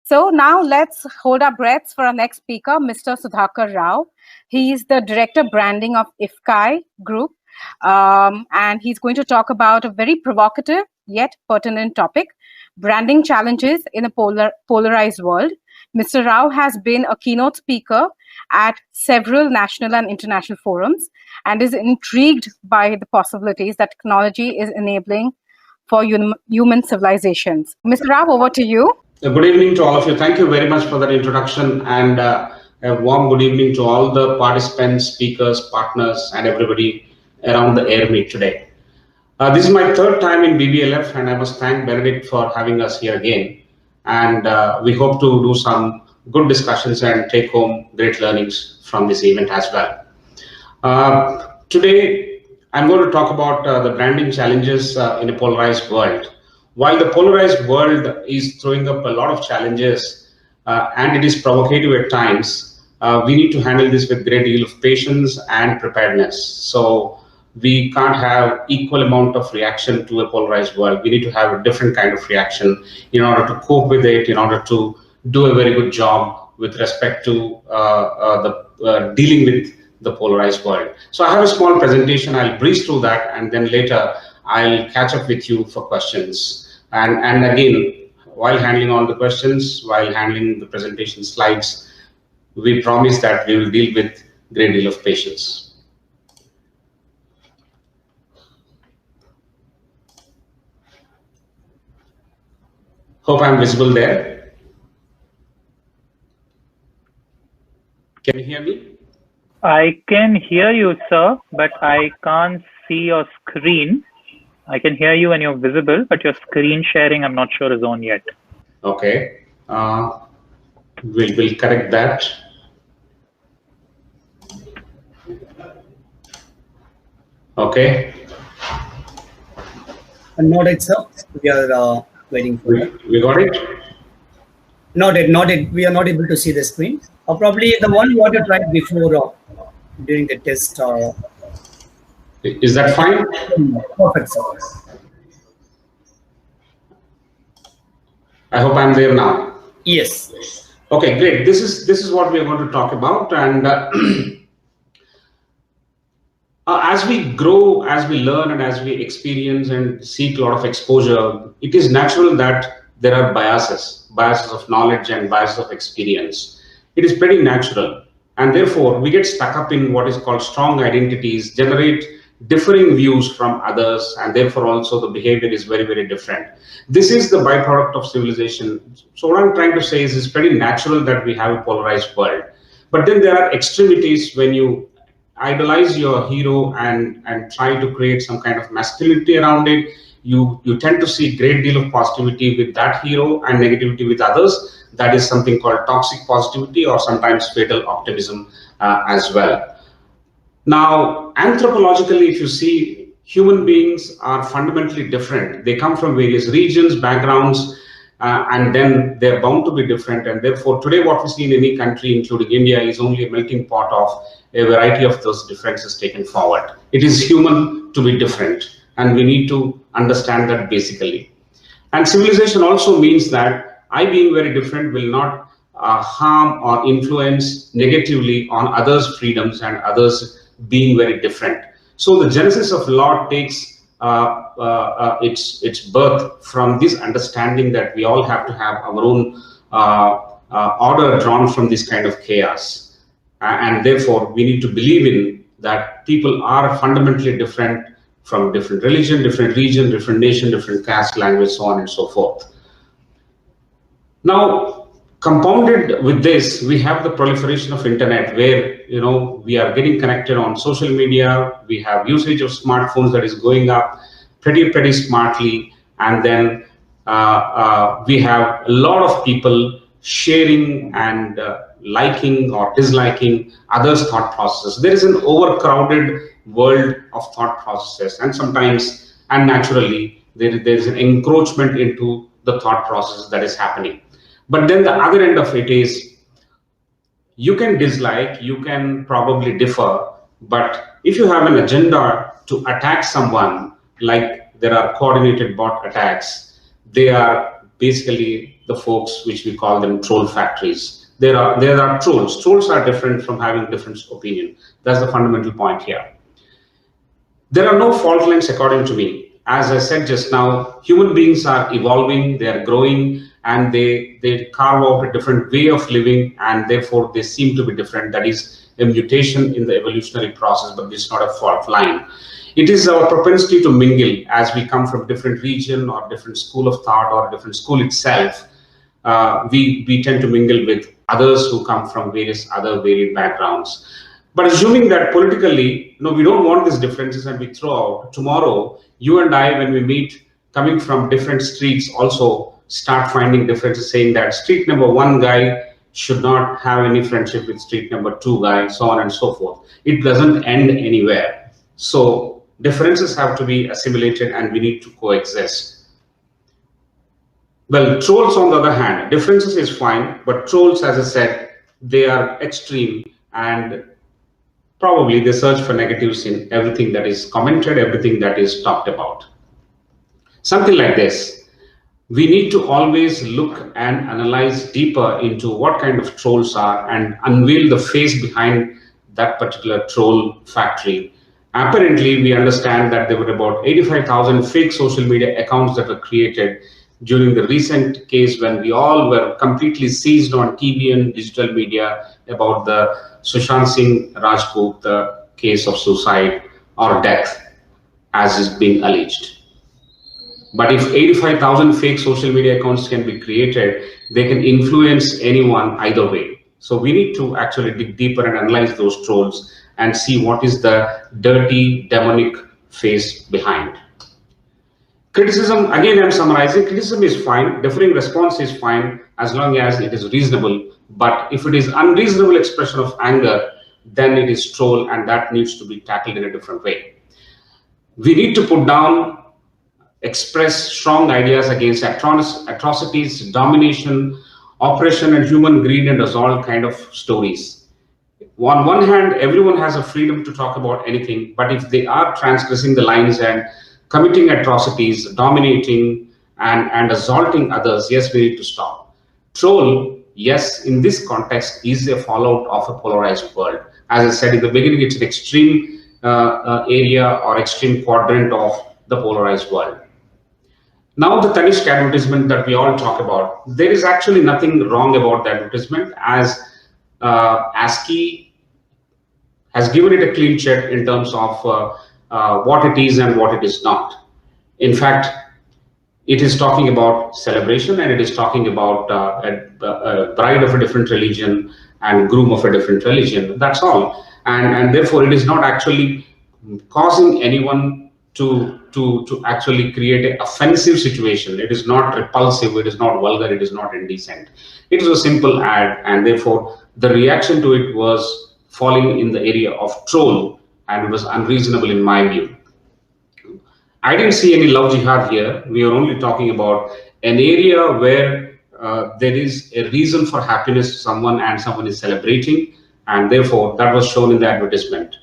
So now let's hold our breaths for our next speaker, Mr. Sudhakar Rao. He is the Director Branding of ICFAI Group, and he's going to talk about a very provocative yet pertinent topic, branding challenges in a polarized world. Mr. Rao has been a keynote speaker at several national and international forums and is intrigued by the possibilities that technology is enabling for human civilizations. Mr. Rao, over to you. Good evening to all of you. Thank you very much for that introduction, and a warm good evening to all the participants, speakers, partners, and everybody around the air meet today. This is my third time in BBLF, and I must thank Benedict for having us here again. And we hope to do some good discussions and take home great learnings from this event as well. Today, I'm going to talk about the branding challenges in a polarized world. While the polarized world is throwing up a lot of challenges and it is provocative at times, we need to handle this with a great deal of patience and preparedness. So we can't have equal amount of reaction to a polarized world. We need to have a different kind of reaction in order to cope with it, in order to do a very good job with respect to dealing with the polarized world. So I have a small presentation. I'll breeze through that, and then later I'll catch up with you for questions. And again, while handling all the questions, while handling the presentation slides, we promise that we will deal with a great deal of patience. Hope I'm visible there. Can you hear me? I can hear you, sir, but I can't see your screen. I can hear you and you're visible, but your screen sharing, I'm not sure is on yet. Okay, we'll correct that. Okay. Noted, sir. We are waiting for it. We got it? Noted. We are not able to see the screen. Probably the one what you tried before during the test. Is that fine? Perfect, sir. I hope I'm there now. Yes. Okay, great. This is what we are going to talk about, and as we grow, as we learn, and as we experience and seek a lot of exposure, it is natural that there are biases of knowledge and biases of experience. It is pretty natural, and therefore we get stuck up in what is called strong identities, generate differing views from others, and therefore also the behavior is very, very different. This is the byproduct of civilization. So what I'm trying to say is it's pretty natural that we have a polarized world. But then there are extremities when you idolize your hero and try to create some kind of masculinity around it. You tend to see a great deal of positivity with that hero and negativity with others. That is something called toxic positivity, or sometimes fatal optimism as well. Now, anthropologically, if you see, human beings are fundamentally different. They come from various regions, backgrounds, and then they're bound to be different. And therefore, today what we see in any country, including India, is only a melting pot of a variety of those differences taken forward. It is human to be different, and we need to understand that basically. And civilization also means that I being very different will not harm or influence negatively on others' freedoms and others being very different. So the genesis of law takes its birth from this understanding that we all have to have our own order drawn from this kind of chaos. And therefore, we need to believe in that people are fundamentally different from different religion, different region, different nation, different caste, language, so on and so forth. Now, compounded with this, we have the proliferation of internet, where we are getting connected on social media. We have usage of smartphones that is going up pretty smartly, and then we have a lot of people sharing and liking or disliking others' thought processes. There is an overcrowded world of thought processes, and sometimes, and naturally, there is an encroachment into the thought process that is happening. But then the other end of it is, you can dislike, you can probably differ, but if you have an agenda to attack someone, like there are coordinated bot attacks, they are basically the folks which we call them troll factories. There are trolls. Trolls are different from having different opinion. That's the fundamental point here. There are no fault lines according to me. As I said just now, human beings are evolving, they are growing, and they carve out a different way of living, and therefore they seem to be different. That is a mutation in the evolutionary process, but it's not a fault line. It is our propensity to mingle as we come from different region or different school of thought or different school itself. We tend to mingle with others who come from various other varied backgrounds. But assuming that politically, we don't want these differences and we throw out, tomorrow, you and I, when we meet, coming from different streets, also start finding differences, saying that street number 1 guy should not have any friendship with street number 2 guy, so on and so forth. It doesn't end anywhere. So differences have to be assimilated and we need to coexist. Well, trolls on the other hand, differences is fine, but trolls, as I said, they are extreme and probably they search for negatives in everything that is commented, everything that is talked about. Something like this. We need to always look and analyze deeper into what kind of trolls are and unveil the face behind that particular troll factory. Apparently, we understand that there were about 85,000 fake social media accounts that were created during the recent case when we all were completely seized on TV and digital media about the Sushant Singh Rajput, the case of suicide or death, as is being alleged. But if 85,000 fake social media accounts can be created, they can influence anyone either way. So we need to actually dig deeper and analyze those trolls and see what is the dirty, demonic face behind. Criticism, again, I'm summarizing, criticism is fine, differing response is fine as long as it is reasonable. But if it is unreasonable expression of anger, then it is troll and that needs to be tackled in a different way. We need to put down, express strong ideas against atrocities, domination, oppression and human greed and assault kind of stories. On one hand, everyone has a freedom to talk about anything, but if they are transgressing the lines and committing atrocities, dominating and assaulting others, yes, we need to stop. Troll, yes, in this context, is a fallout of a polarized world. As I said in the beginning, it's an extreme area or extreme quadrant of the polarized world. Now, the Tanishq advertisement that we all talk about, there is actually nothing wrong about the advertisement, as ASCII has given it a clean check in terms of what it is and what it is not. In fact, it is talking about celebration and it is talking about a bride of a different religion and groom of a different religion. That's all. And therefore, it is not actually causing anyone to actually create an offensive situation. It is not repulsive, it is not vulgar, it is not indecent. It is a simple ad, and therefore the reaction to it was falling in the area of troll, and it was unreasonable in my view. I didn't see any love jihad here. We are only talking about an area where there is a reason for happiness to someone and someone is celebrating, and therefore that was shown in the advertisement.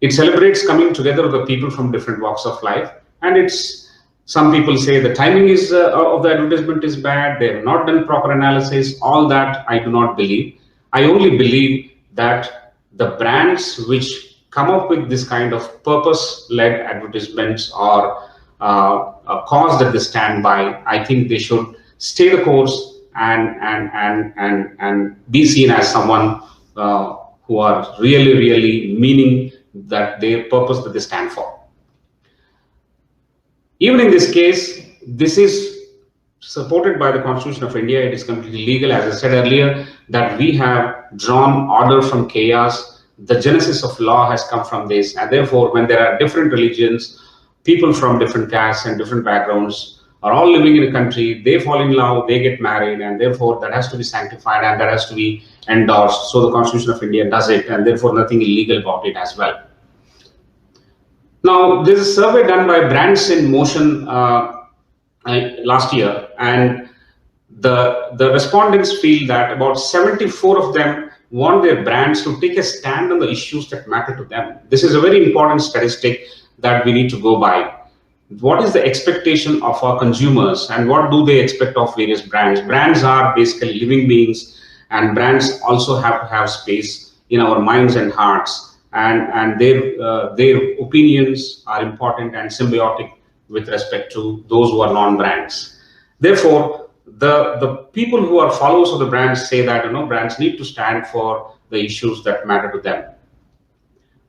It celebrates coming together of the people from different walks of life, and it's, some people say the timing is of the advertisement is bad, they have not done proper analysis. All that I do not believe. I only believe that the brands which come up with this kind of purpose-led advertisements or a cause that they stand by, I think they should stay the course and be seen as someone who are really meaning that their purpose that they stand for. Even in this case, this is supported by the Constitution of India. It is completely legal. As I said earlier, that we have drawn order from chaos. The genesis of law has come from this, and therefore when there are different religions, people from different castes and different backgrounds are all living in a country, they fall in love, they get married, and therefore that has to be sanctified and that has to be endorsed. So the Constitution of India does it, and therefore nothing illegal about it as well. Now, there's a survey done by Brands in Motion last year, and the respondents feel that about 74 of them want their brands to take a stand on the issues that matter to them. This is a very important statistic that we need to go by. what is the expectation of our consumers and what do they expect of various brands. Brands are basically living beings, and brands also have to have space in our minds and hearts, and their opinions are important and symbiotic with respect to those who are non-brands. Therefore, the people who are followers of the brands say that brands need to stand for the issues that matter to them.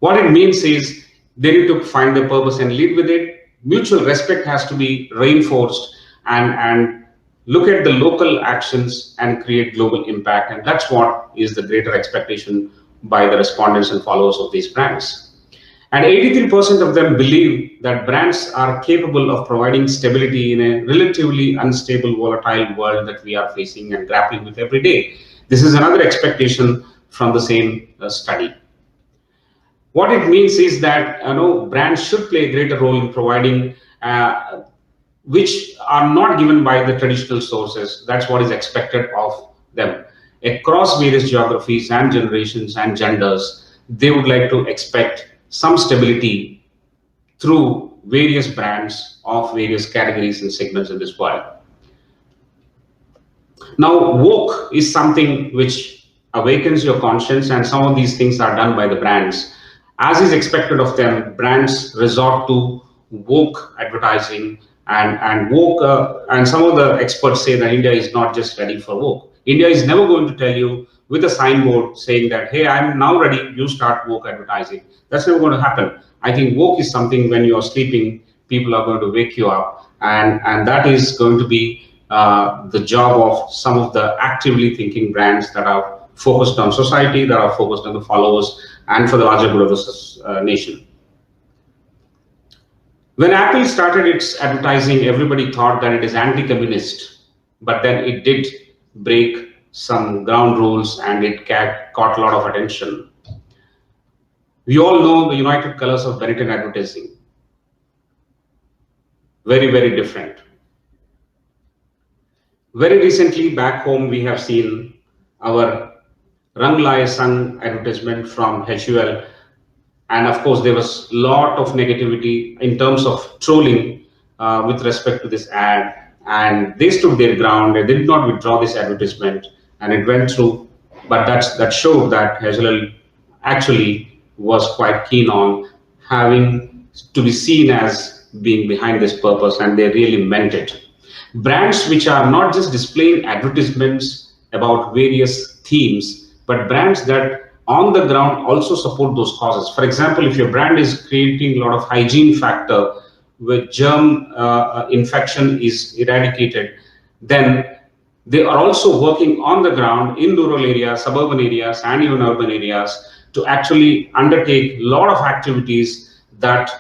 What it means is they need to find their purpose and lead with it. Mutual respect has to be reinforced, and look at the local actions and create global impact. And that's what is the greater expectation by the respondents and followers of these brands. And 83% of them believe that brands are capable of providing stability in a relatively unstable, volatile world that we are facing and grappling with every day. This is another expectation from the same study. What it means is that brands should play a greater role in providing which are not given by the traditional sources. That's what is expected of them. Across various geographies and generations and genders, they would like to expect some stability through various brands of various categories and segments in this world. Now, woke is something which awakens your conscience, and some of these things are done by the brands. As is expected of them, brands resort to woke advertising and woke, and some of the experts say that India is not just ready for woke. India is never going to tell you with a signboard saying that, hey, I'm now ready, you start woke advertising. That's never going to happen. I think woke is something when you're sleeping, people are going to wake you up, and that is going to be the job of some of the actively thinking brands that are focused on society, that are focused on the followers, and for the larger good of the nation. When Apple started its advertising, everybody thought that it is anti-communist, but then it did break some ground rules and it caught a lot of attention. We all know the United Colors of Benetton advertising. Very, very different. Very recently, back home, we have seen our Rang Lai Sang advertisement from HUL. And of course, there was a lot of negativity in terms of trolling with respect to this ad. And they stood their ground. They did not withdraw this advertisement, and it went through. But that showed that HUL actually was quite keen on having to be seen as being behind this purpose, and they really meant it. Brands which are not just displaying advertisements about various themes, but brands that on the ground also support those causes. For example, if your brand is creating a lot of hygiene factor where germ infection is eradicated, then they are also working on the ground in rural areas, suburban areas, and even urban areas to actually undertake a lot of activities that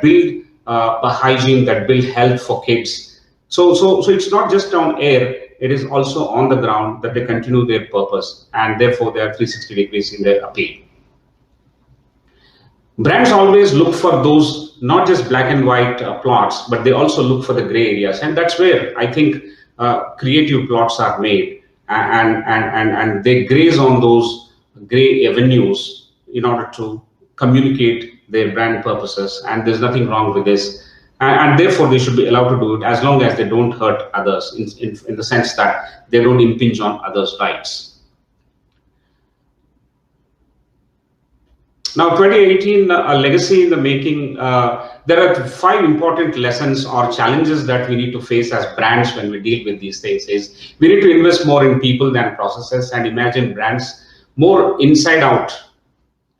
build a hygiene, that build health for kids. So it's not just on air, it is also on the ground that they continue their purpose, and therefore they are 360 degrees in their appeal. Brands always look for those not just black and white plots, but they also look for the gray areas, and that's where I think creative plots are made, and they graze on those gray avenues in order to communicate their brand purposes, and there's nothing wrong with this. And therefore, they should be allowed to do it as long as they don't hurt others in the sense that they don't impinge on others' rights. Now, 2018, a legacy in the making. There are 5 important lessons or challenges that we need to face as brands when we deal with these things. Is we need to invest more in people than processes and imagine brands more inside out.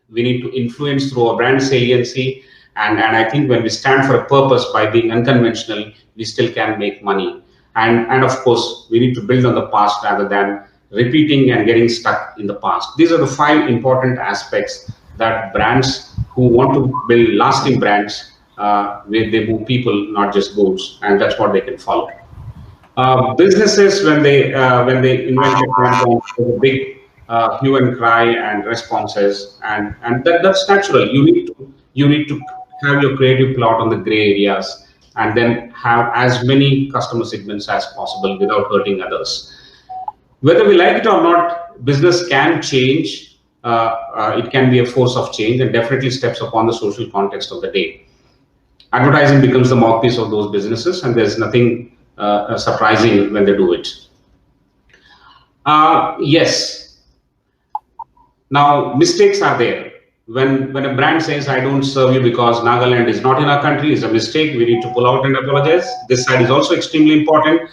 We need to influence through our brand saliency. And I think when we stand for a purpose by being unconventional, we still can make money. And of course, we need to build on the past rather than repeating and getting stuck in the past. These are the 5 important aspects that brands who want to build lasting brands, where they move people, not just goods, and that's what they can follow. Businesses, when they invent a big hue and cry and responses, and that's natural. You need to have your creative plot on the gray areas, and then have as many customer segments as possible without hurting others. Whether we like it or not, business can change. It can be a force of change and definitely steps upon the social context of the day. advertising becomes the mouthpiece of those businesses, and there's nothing surprising when they do it. Yes. Now, mistakes are there. When a brand says, I don't serve you because Nagaland is not in our country, is a mistake. We need to pull out and apologize. This side is also extremely important.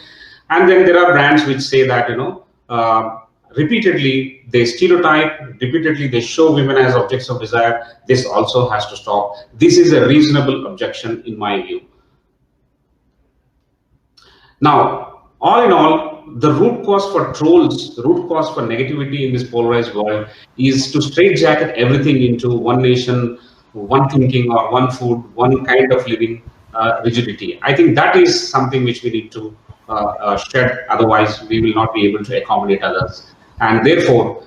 And then there are brands which say that, repeatedly they stereotype, repeatedly they show women as objects of desire. This also has to stop. This is a reasonable objection in my view. Now, all in all, the root cause for trolls, the root cause for negativity in this polarized world is to straitjacket everything into one nation, one thinking, or one food, one kind of living rigidity. I think that is something which we need to shed, otherwise we will not be able to accommodate others. And therefore,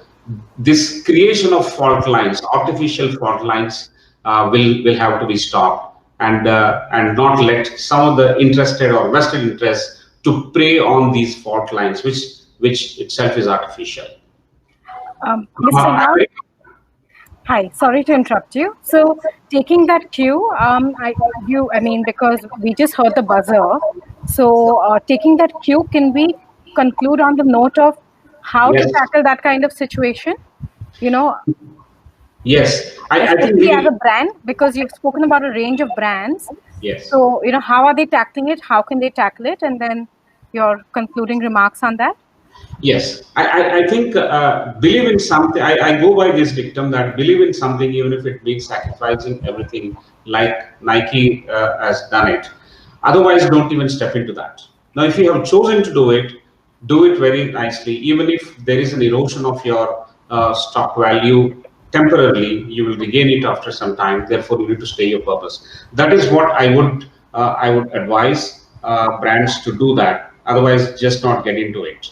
this creation of fault lines, artificial fault lines, will have to be stopped, and not let some of the interested or vested interests to prey on these fault lines, which itself is artificial. Mr. Rao, hi, sorry to interrupt you. So taking that cue, because we just heard the buzzer. So taking that cue, can we conclude on the note of how to tackle that kind of situation? Yes, I think we as a brand, because you've spoken about a range of brands. Yes. So how are they tackling it? How can they tackle it? And then your concluding remarks on that? Yes, I think believe in something. I go by this dictum that believe in something even if it means sacrificing everything, like Nike has done it. Otherwise, don't even step into that. Now, if you have chosen to do it very nicely. Even if there is an erosion of your stock value temporarily, you will regain it after some time. Therefore, you need to stay your purpose. That is what I would advise brands to do that. Otherwise, just not get into it.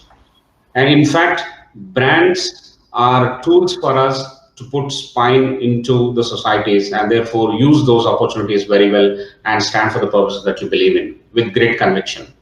And in fact, brands are tools for us to put spine into the societies, and therefore use those opportunities very well and stand for the purposes that you believe in with great conviction.